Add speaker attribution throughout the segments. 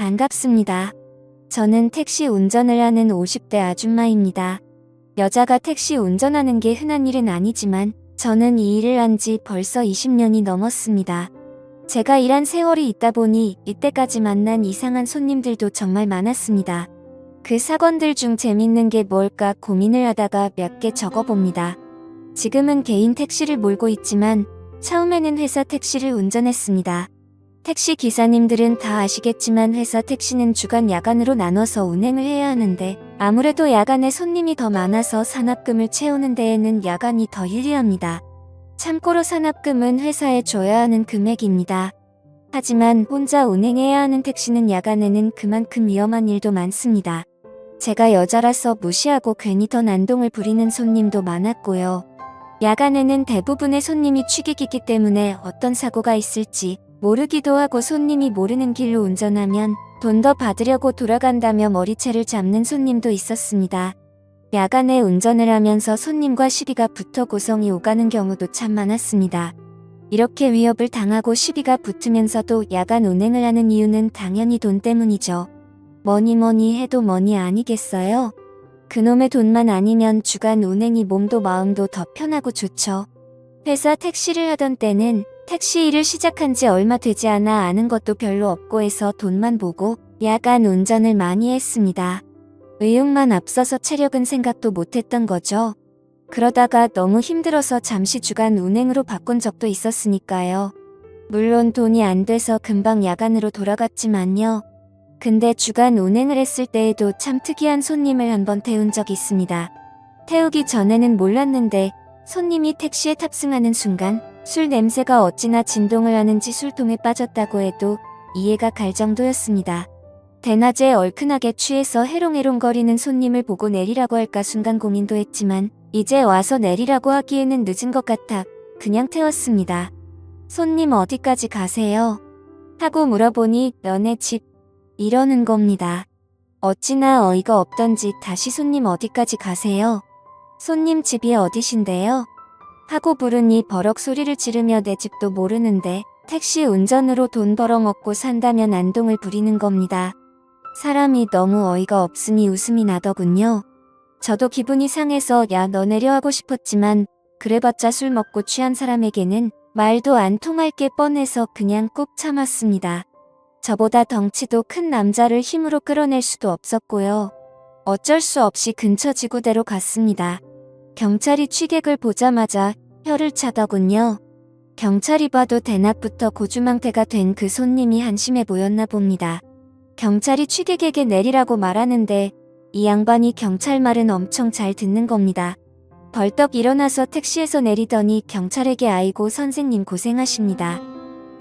Speaker 1: 반갑습니다. 저는 택시 운전을 하는 50대 아줌마입니다. 여자가 택시 운전하는 게 흔한 일은 아니지만 저는 이 일을 한 지 벌써 20년이 넘었습니다. 제가 일한 세월이 있다 보니 이때까지 만난 이상한 손님들도 정말 많았습니다. 그 사건들 중 재밌는 게 뭘까 고민을 하다가 몇 개 적어봅니다. 지금은 개인 택시를 몰고 있지만 처음에는 회사 택시를 운전했습니다. 택시 기사님들은 다 아시겠지만 회사 택시는 주간 야간으로 나눠서 운행을 해야 하는데 아무래도 야간에 손님이 더 많아서 산업금을 채우는 데에는 야간이 더 유리합니다. 참고로 산업금은 회사에 줘야 하는 금액입니다. 하지만 혼자 운행해야 하는 택시는 야간에는 그만큼 위험한 일도 많습니다. 제가 여자라서 무시하고 괜히 더 난동을 부리는 손님도 많았고요. 야간에는 대부분의 손님이 취객이기 때문에 어떤 사고가 있을지 모르기도 하고 손님이 모르는 길로 운전하면 돈 더 받으려고 돌아간다며 머리채를 잡는 손님도 있었습니다. 야간에 운전을 하면서 손님과 시비가 붙어 고성이 오가는 경우도 참 많았습니다. 이렇게 위협을 당하고 시비가 붙으면서도 야간 운행을 하는 이유는 당연히 돈 때문이죠. 뭐니 해도 머니 아니겠어요? 그놈의 돈만 아니면 주간 운행이 몸도 마음도 더 편하고 좋죠. 회사 택시를 하던 때는 택시 일을 시작한 지 얼마 되지 않아 아는 것도 별로 없고 해서 돈만 보고 야간 운전을 많이 했습니다. 의욕만 앞서서 체력은 생각도 못했던 거죠. 그러다가 너무 힘들어서 잠시 주간 운행으로 바꾼 적도 있었으니까요. 물론 돈이 안 돼서 금방 야간으로 돌아갔지만요. 근데 주간 운행을 했을 때에도 참 특이한 손님을 한번 태운 적이 있습니다. 태우기 전에는 몰랐는데 손님이 택시에 탑승하는 순간 술 냄새가 어찌나 진동을 하는지 술통에 빠졌다고 해도 이해가 갈 정도였습니다. 대낮에 얼큰하게 취해서 해롱해롱거리는 손님을 보고 내리라고 할까 순간 고민도 했지만 이제 와서 내리라고 하기에는 늦은 것 같아 그냥 태웠습니다. 손님 어디까지 가세요? 하고 물어보니 너네 집 이러는 겁니다. 어찌나 어이가 없던지 다시 손님 어디까지 가세요? 손님 집이 어디신데요? 하고 부르니 버럭 소리를 지르며 내 집도 모르는데 택시 운전으로 돈 벌어먹고 산다며 난동을 부리는 겁니다. 사람이 너무 어이가 없으니 웃음이 나더군요. 저도 기분이 상해서 야 너 내려 하고 싶었지만 그래봤자 술 먹고 취한 사람에게는 말도 안 통할 게 뻔해서 그냥 꾹 참았습니다. 저보다 덩치도 큰 남자를 힘으로 끌어낼 수도 없었고요. 어쩔 수 없이 근처 지구대로 갔습니다. 경찰이 취객을 보자마자 혀를 차더군요. 경찰이 봐도 대낮부터 고주망태가 된 그 손님이 한심해 보였나 봅니다. 경찰이 취객에게 내리라고 말하는데 이 양반이 경찰 말은 엄청 잘 듣는 겁니다. 벌떡 일어나서 택시에서 내리더니 경찰에게 아이고 선생님 고생하십니다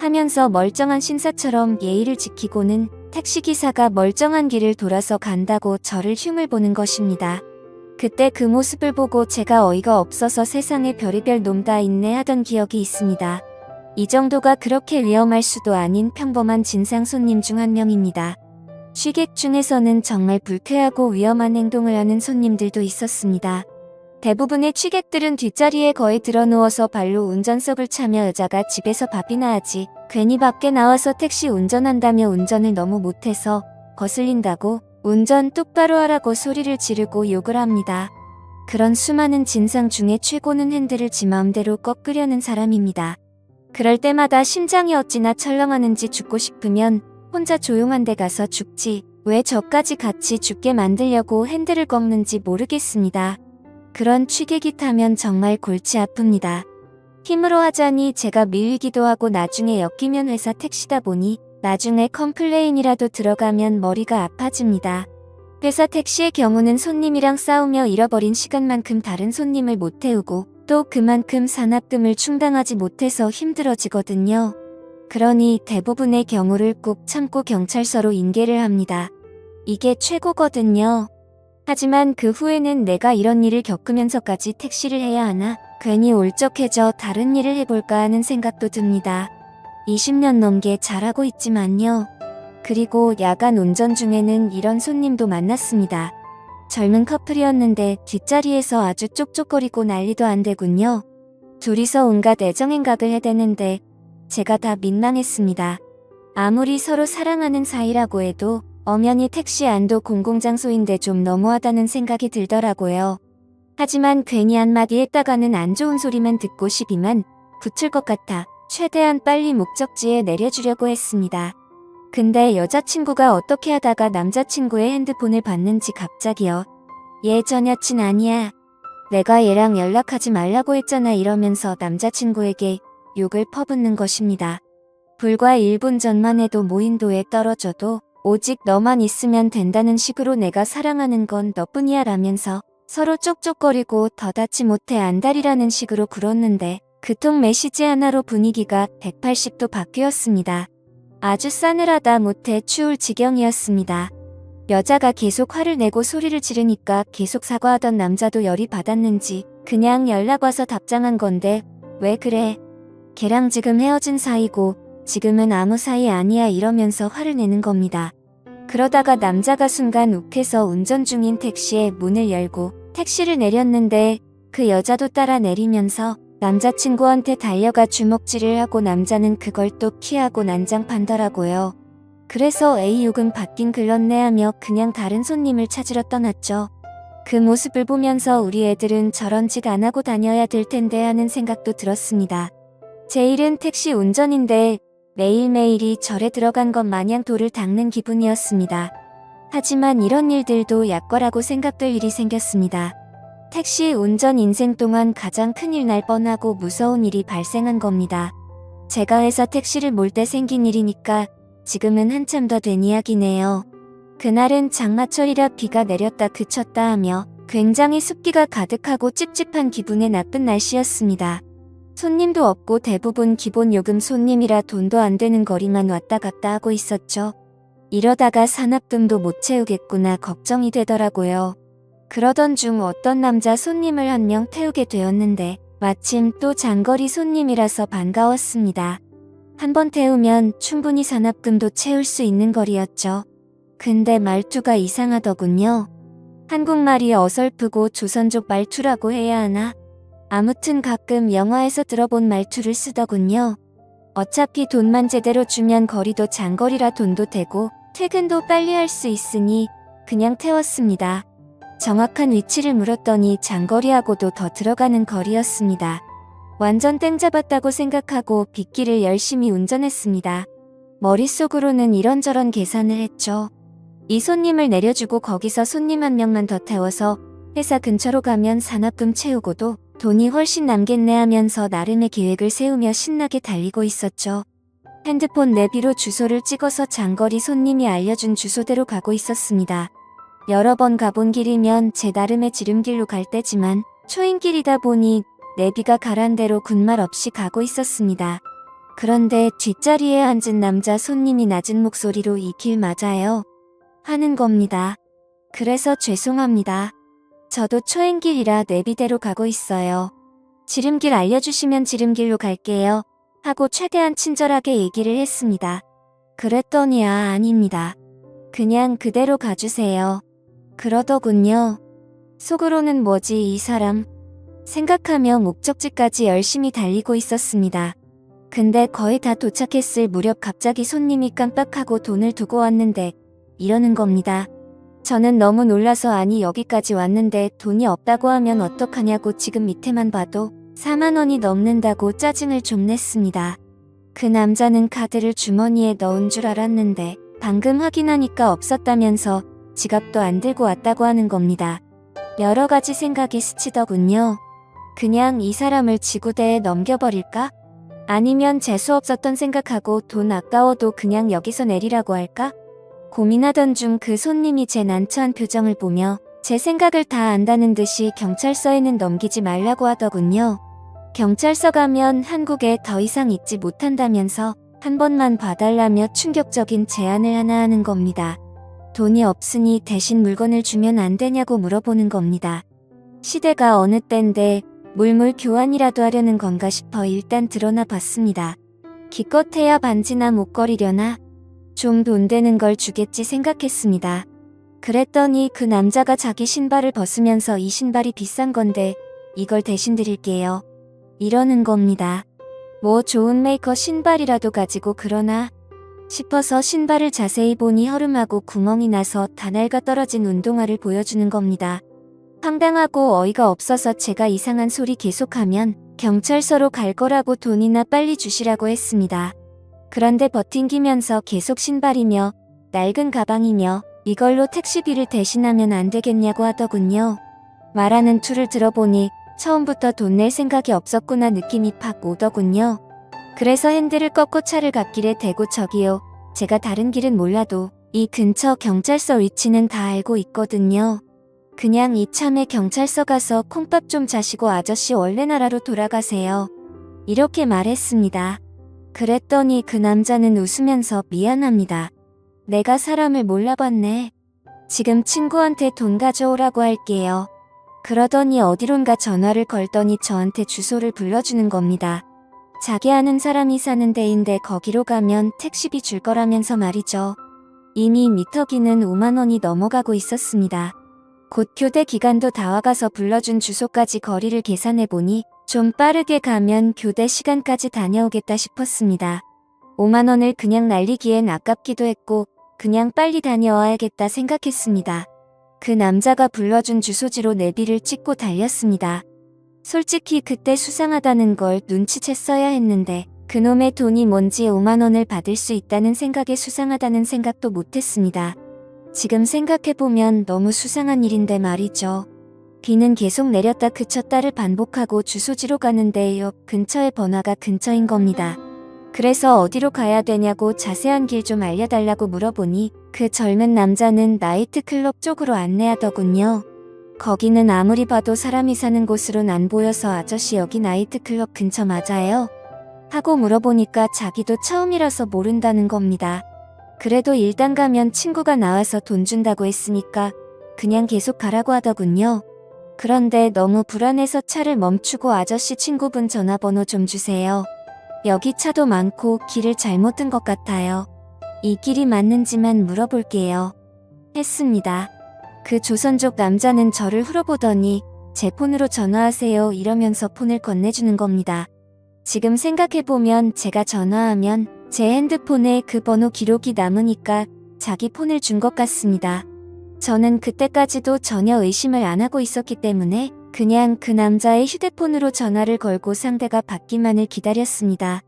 Speaker 1: 하면서 멀쩡한 신사처럼 예의를 지키고는 택시기사가 멀쩡한 길을 돌아서 간다고 저를 흉을 보는 것입니다. 그때 그 모습을 보고 제가 어이가 없어서 세상에 별의별 놈 다 있네 하던 기억이 있습니다. 이 정도가 그렇게 위험할 수도 아닌 평범한 진상 손님 중 한 명입니다. 취객 중에서는 정말 불쾌하고 위험한 행동을 하는 손님들도 있었습니다. 대부분의 취객들은 뒷자리에 거의 드러누워서 발로 운전석을 차며 여자가 집에서 밥이나 하지 괜히 밖에 나와서 택시 운전한다며 운전을 너무 못해서 거슬린다고 운전 똑바로 하라고 소리를 지르고 욕을 합니다. 그런 수많은 진상 중에 최고는 핸들을 지 마음대로 꺾으려는 사람입니다. 그럴 때마다 심장이 어찌나 철렁하는지 죽고 싶으면 혼자 조용한 데 가서 죽지 왜 저까지 같이 죽게 만들려고 핸들을 꺾는지 모르겠습니다. 그런 취객이 타면 정말 골치 아픕니다. 힘으로 하자니 제가 밀리기도 하고 나중에 엮이면 회사 택시다 보니 나중에 컴플레인이라도 들어가면 머리가 아파집니다. 회사 택시의 경우는 손님이랑 싸우며 잃어버린 시간만큼 다른 손님을 못 태우고 또 그만큼 산업금을 충당하지 못해서 힘들어지거든요. 그러니 대부분의 경우를 꾹 참고 경찰서로 인계를 합니다. 이게 최고거든요. 하지만 그 후에는 내가 이런 일을 겪으면서까지 택시를 해야 하나 괜히 울적해져 다른 일을 해볼까 하는 생각도 듭니다. 20년 넘게 잘하고 있지만요. 그리고 야간 운전 중에는 이런 손님도 만났습니다. 젊은 커플이었는데 뒷자리에서 아주 쪽쪽거리고 난리도 안 되군요. 둘이서 온갖 애정행각을 해대는데 제가 다 민망했습니다. 아무리 서로 사랑하는 사이라고 해도 엄연히 택시 안도 공공장소인데 좀 너무하다는 생각이 들더라고요. 하지만 괜히 한마디 했다가는 안 좋은 소리만 듣고 시비만 붙을 것 같아 최대한 빨리 목적지에 내려주려고 했습니다. 근데 여자친구가 어떻게 하다가 남자친구의 핸드폰을 봤는지 갑자기요. 얘 전 여친 아니야. 내가 얘랑 연락하지 말라고 했잖아 이러면서 남자친구에게 욕을 퍼붓는 것입니다. 불과 1분 전만 해도 무인도에 떨어져도 오직 너만 있으면 된다는 식으로 내가 사랑하는 건 너뿐이야 라면서 서로 쪽쪽거리고 더닿지 못해 안달이라는 식으로 굴었는데 그통 메시지 하나로 분위기가 180도 바뀌었습니다. 아주 싸늘하다 못해 추울 지경이었습니다. 여자가 계속 화를 내고 소리를 지르니까 계속 사과하던 남자도 열이 받았는지 그냥 연락 와서 답장한 건데 왜 그래? 걔랑 지금 헤어진 사이고 지금은 아무 사이 아니야 이러면서 화를 내는 겁니다. 그러다가 남자가 순간 욱해서 운전 중인 택시의 문을 열고 택시를 내렸는데 그 여자도 따라 내리면서 남자친구한테 달려가 주먹질을 하고 남자는 그걸 또 피하고 난장판더라고요. 그래서 에이 욕은 받긴 글렀네 하며 그냥 다른 손님을 찾으러 떠났죠. 그 모습을 보면서 우리 애들은 저런 짓 안 하고 다녀야 될 텐데 하는 생각도 들었습니다. 제 일은 택시 운전인데 매일매일이 절에 들어간 것 마냥 돌을 닦는 기분이었습니다. 하지만 이런 일들도 약과라고 생각될 일이 생겼습니다. 택시 운전 인생 동안 가장 큰일 날 뻔하고 무서운 일이 발생한 겁니다. 제가 회사 택시를 몰 때 생긴 일이니까 지금은 한참 더 된 이야기네요. 그날은 장마철이라 비가 내렸다 그쳤다 하며 굉장히 습기가 가득하고 찝찝한 기분의 나쁜 날씨였습니다. 손님도 없고 대부분 기본 요금 손님이라 돈도 안 되는 거리만 왔다 갔다 하고 있었죠. 이러다가 산업금도 못 채우겠구나 걱정이 되더라고요. 그러던 중 어떤 남자 손님을 한 명 태우게 되었는데 마침 또 장거리 손님이라서 반가웠습니다. 한 번 태우면 충분히 산업금도 채울 수 있는 거리였죠. 근데 말투가 이상하더군요. 한국말이 어설프고 조선족 말투라고 해야 하나? 아무튼 가끔 영화에서 들어본 말투를 쓰더군요. 어차피 돈만 제대로 주면 거리도 장거리라 돈도 되고 퇴근도 빨리 할 수 있으니 그냥 태웠습니다. 정확한 위치를 물었더니 장거리하고도 더 들어가는 거리였습니다. 완전 땡 잡았다고 생각하고 빗길을 열심히 운전했습니다. 머릿속으로는 이런저런 계산을 했죠. 이 손님을 내려주고 거기서 손님 한 명만 더 태워서 회사 근처로 가면 산업금 채우고도 돈이 훨씬 남겠네 하면서 나름의 계획을 세우며 신나게 달리고 있었죠. 핸드폰 내비로 주소를 찍어서 장거리 손님이 알려준 주소대로 가고 있었습니다. 여러 번 가본 길이면 제 나름의 지름길로 갈 때지만 초인길이다 보니 내비가 가란 대로 군말 없이 가고 있었습니다. 그런데 뒷자리에 앉은 남자 손님이 낮은 목소리로 이 길 맞아요? 하는 겁니다. 그래서 죄송합니다. 저도 초행길이라 내비대로 가고 있어요. 지름길 알려주시면 지름길로 갈게요. 하고 최대한 친절하게 얘기를 했습니다. 그랬더니 아닙니다. 그냥 그대로 가주세요. 그러더군요. 속으로는 뭐지 이 사람 생각하며 목적지까지 열심히 달리고 있었습니다. 근데 거의 다 도착했을 무렵 갑자기 손님이 깜빡하고 돈을 두고 왔는데 이러는 겁니다. 저는 너무 놀라서 아니 여기까지 왔는데 돈이 없다고 하면 어떡하냐고 지금 밑에만 봐도 4만 원이 넘는다고 짜증을 좀 냈습니다. 그 남자는 카드를 주머니에 넣은 줄 알았는데 방금 확인하니까 없었다면서 지갑도 안 들고 왔다고 하는 겁니다. 여러 가지 생각이 스치더군요. 그냥 이 사람을 지구대에 넘겨버릴까? 아니면 재수 없었던 생각하고 돈 아까워도 그냥 여기서 내리라고 할까? 고민하던 중 그 손님이 제 난처한 표정을 보며 제 생각을 다 안다는 듯이 경찰서에는 넘기지 말라고 하더군요. 경찰서 가면 한국에 더 이상 있지 못한다면서 한 번만 봐달라며 충격적인 제안을 하나 하는 겁니다. 돈이 없으니 대신 물건을 주면 안 되냐고 물어보는 겁니다. 시대가 어느 때인데 물물 교환이라도 하려는 건가 싶어 일단 드러나 봤습니다. 기껏해야 반지나 목걸이려나? 좀 돈 되는 걸 주겠지 생각했습니다. 그랬더니 그 남자가 자기 신발을 벗으면서 이 신발이 비싼 건데 이걸 대신 드릴게요. 이러는 겁니다. 뭐 좋은 메이커 신발이라도 가지고 그러나? 싶어서 신발을 자세히 보니 허름하고 구멍이 나서 다날가 떨어진 운동화를 보여주는 겁니다. 황당하고 어이가 없어서 제가 이상한 소리 계속하면 경찰서로 갈 거라고 돈이나 빨리 주시라고 했습니다. 그런데 버팅기면서 계속 신발이며 낡은 가방이며 이걸로 택시비를 대신하면 안 되겠냐고 하더군요. 말하는 투를 들어보니 처음부터 돈 낼 생각이 없었구나 느낌이 팍 오더군요. 그래서 핸들을 꺾고 차를 갓길에 대고 저기요. 제가 다른 길은 몰라도 이 근처 경찰서 위치는 다 알고 있거든요. 그냥 이참에 경찰서 가서 콩밥 좀 자시고 아저씨 원래 나라로 돌아가세요. 이렇게 말했습니다. 그랬더니 그 남자는 웃으면서 미안합니다. 내가 사람을 몰라봤네. 지금 친구한테 돈 가져오라고 할게요. 그러더니 어디론가 전화를 걸더니 저한테 주소를 불러주는 겁니다. 자기 아는 사람이 사는 데인데 거기로 가면 택시비 줄 거라면서 말이죠. 이미 미터기는 5만 원이 넘어가고 있었습니다. 곧 교대 기간도 다 와가서 불러준 주소까지 거리를 계산해보니 좀 빠르게 가면 교대 시간까지 다녀오겠다 싶었습니다. 5만 원을 그냥 날리기엔 아깝기도 했고 그냥 빨리 다녀와야겠다 생각했습니다. 그 남자가 불러준 주소지로 내비를 찍고 달렸습니다. 솔직히 그때 수상하다는 걸 눈치챘어야 했는데 그놈의 돈이 뭔지 5만 원을 받을 수 있다는 생각에 수상하다는 생각도 못했습니다. 지금 생각해보면 너무 수상한 일인데 말이죠. 비는 계속 내렸다 그쳤다를 반복하고 주소지로 가는데 옆 근처의 번화가 근처인 겁니다. 그래서 어디로 가야 되냐고 자세한 길 좀 알려달라고 물어보니 그 젊은 남자는 나이트클럽 쪽으로 안내하더군요. 거기는 아무리 봐도 사람이 사는 곳으론 안 보여서 아저씨 여기 나이트클럽 근처 맞아요? 하고 물어보니까 자기도 처음이라서 모른다는 겁니다. 그래도 일단 가면 친구가 나와서 돈 준다고 했으니까 그냥 계속 가라고 하더군요. 그런데 너무 불안해서 차를 멈추고 아저씨 친구분 전화번호 좀 주세요. 여기 차도 많고 길을 잘못 든 것 같아요. 이 길이 맞는지만 물어볼게요. 했습니다. 그 조선족 남자는 저를 흘어보더니 제 폰으로 전화하세요 이러면서 폰을 건네주는 겁니다. 지금 생각해보면 제가 전화하면 제 핸드폰에 그 번호 기록이 남으니까 자기 폰을 준 것 같습니다. 저는 그때까지도 전혀 의심을 안 하고 있었기 때문에 그냥 그 남자의 휴대폰으로 전화를 걸고 상대가 받기만을 기다렸습니다.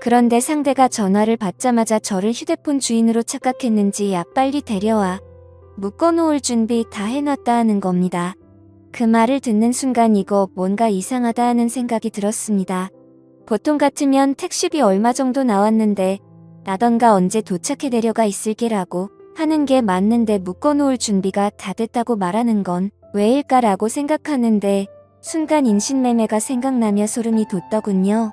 Speaker 1: 그런데 상대가 전화를 받자마자 저를 휴대폰 주인으로 착각했는지 야 빨리 데려와. 묶어놓을 준비 다 해놨다 하는 겁니다. 그 말을 듣는 순간 이거 뭔가 이상하다 하는 생각이 들었습니다. 보통 같으면 택시비 얼마 정도 나왔는데 나던가 언제 도착해 내려가 있을게라고 하는 게 맞는데 묶어놓을 준비가 다 됐다고 말하는 건 왜일까라고 생각하는데 순간 인신매매가 생각나며 소름이 돋더군요.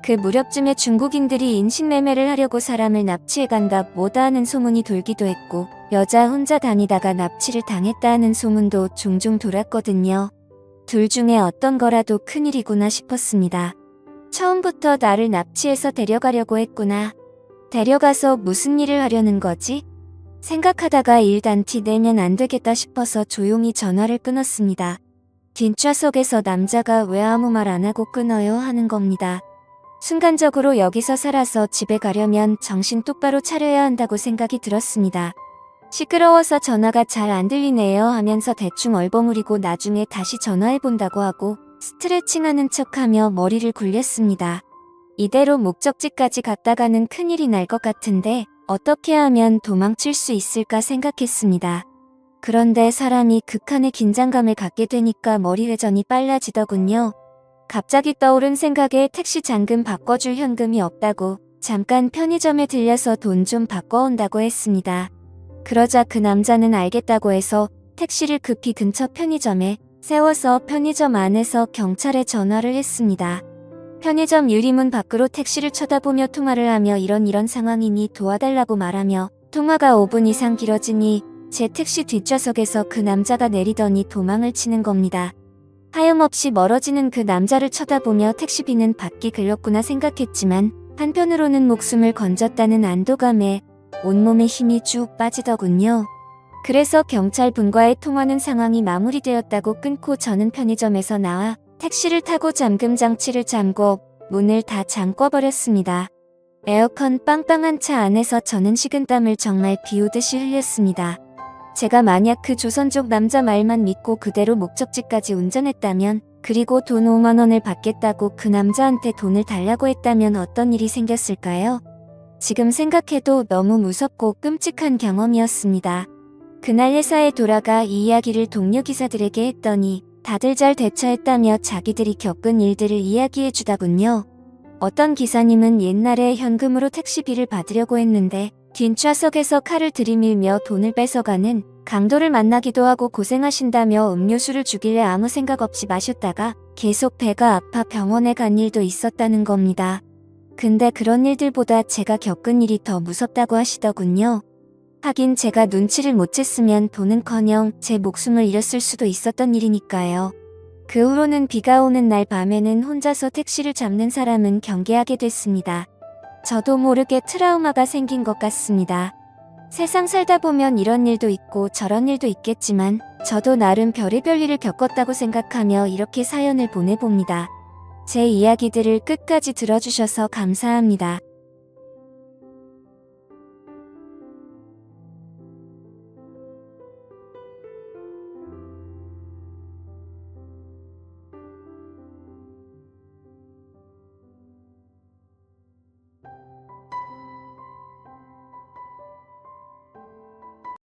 Speaker 1: 그 무렵쯤에 중국인들이 인신매매를 하려고 사람을 납치해간다 뭐다 하는 소문이 돌기도 했고 여자 혼자 다니다가 납치를 당했다 하는 소문도 종종 돌았거든요. 둘 중에 어떤 거라도 큰일이구나 싶었습니다. 처음부터 나를 납치해서 데려가려고 했구나. 데려가서 무슨 일을 하려는 거지? 생각하다가 일단 티 내면 안 되겠다 싶어서 조용히 전화를 끊었습니다. 뒷좌석에서 남자가 왜 아무 말 안 하고 끊어요 하는 겁니다. 순간적으로 여기서 살아서 집에 가려면 정신 똑바로 차려야 한다고 생각이 들었습니다. 시끄러워서 전화가 잘 안 들리네요 하면서 대충 얼버무리고 나중에 다시 전화해본다고 하고 스트레칭하는 척하며 머리를 굴렸습니다. 이대로 목적지까지 갔다가는 큰일이 날 것 같은데 어떻게 하면 도망칠 수 있을까 생각했습니다. 그런데 사람이 극한의 긴장감을 갖게 되니까 머리 회전이 빨라지더군요. 갑자기 떠오른 생각에 택시 잔금 바꿔줄 현금이 없다고 잠깐 편의점에 들려서 돈 좀 바꿔온다고 했습니다. 그러자 그 남자는 알겠다고 해서 택시를 급히 근처 편의점에 세워서 편의점 안에서 경찰에 전화를 했습니다. 편의점 유리문 밖으로 택시를 쳐다보며 통화를 하며 이런 상황이니 도와달라고 말하며 통화가 5분 이상 길어지니 제 택시 뒷좌석에서 그 남자가 내리더니 도망을 치는 겁니다. 하염없이 멀어지는 그 남자를 쳐다보며 택시비는 받기 글렀구나 생각했지만 한편으로는 목숨을 건졌다는 안도감에 온몸에 힘이 쭉 빠지더군요. 그래서 경찰분과의 통화는 상황이 마무리되었다고 끊고 저는 편의점에서 나와 택시를 타고 잠금 장치를 잠궈 문을 다 잠궈버렸습니다. 에어컨 빵빵한 차 안에서 저는 식은땀을 정말 비오듯이 흘렸습니다. 제가 만약 그 조선족 남자 말만 믿고 그대로 목적지까지 운전했다면, 그리고 돈 5만 원을 받겠다고 그 남자한테 돈을 달라고 했다면 어떤 일이 생겼을까요? 지금 생각해도 너무 무섭고 끔찍한 경험이었습니다. 그날 회사에 돌아가 이 이야기를 동료 기사들에게 했더니 다들 잘 대처했다며 자기들이 겪은 일들을 이야기해 주다군요. 어떤 기사님은 옛날에 현금으로 택시비를 받으려고 했는데 뒷좌석에서 칼을 들이밀며 돈을 뺏어가는 강도를 만나기도 하고 고생하신다며 음료수를 주길래 아무 생각 없이 마셨다가 계속 배가 아파 병원에 간 일도 있었다는 겁니다. 근데 그런 일들보다 제가 겪은 일이 더 무섭다고 하시더군요. 하긴 제가 눈치를 못 챘으면 돈은커녕 제 목숨을 잃었을 수도 있었던 일이니까요. 그 후로는 비가 오는 날 밤에는 혼자서 택시를 잡는 사람은 경계하게 됐습니다. 저도 모르게 트라우마가 생긴 것 같습니다. 세상 살다 보면 이런 일도 있고 저런 일도 있겠지만 저도 나름 별의별 일을 겪었다고 생각하며 이렇게 사연을 보내봅니다. 제 이야기들을 끝까지 들어주셔서 감사합니다.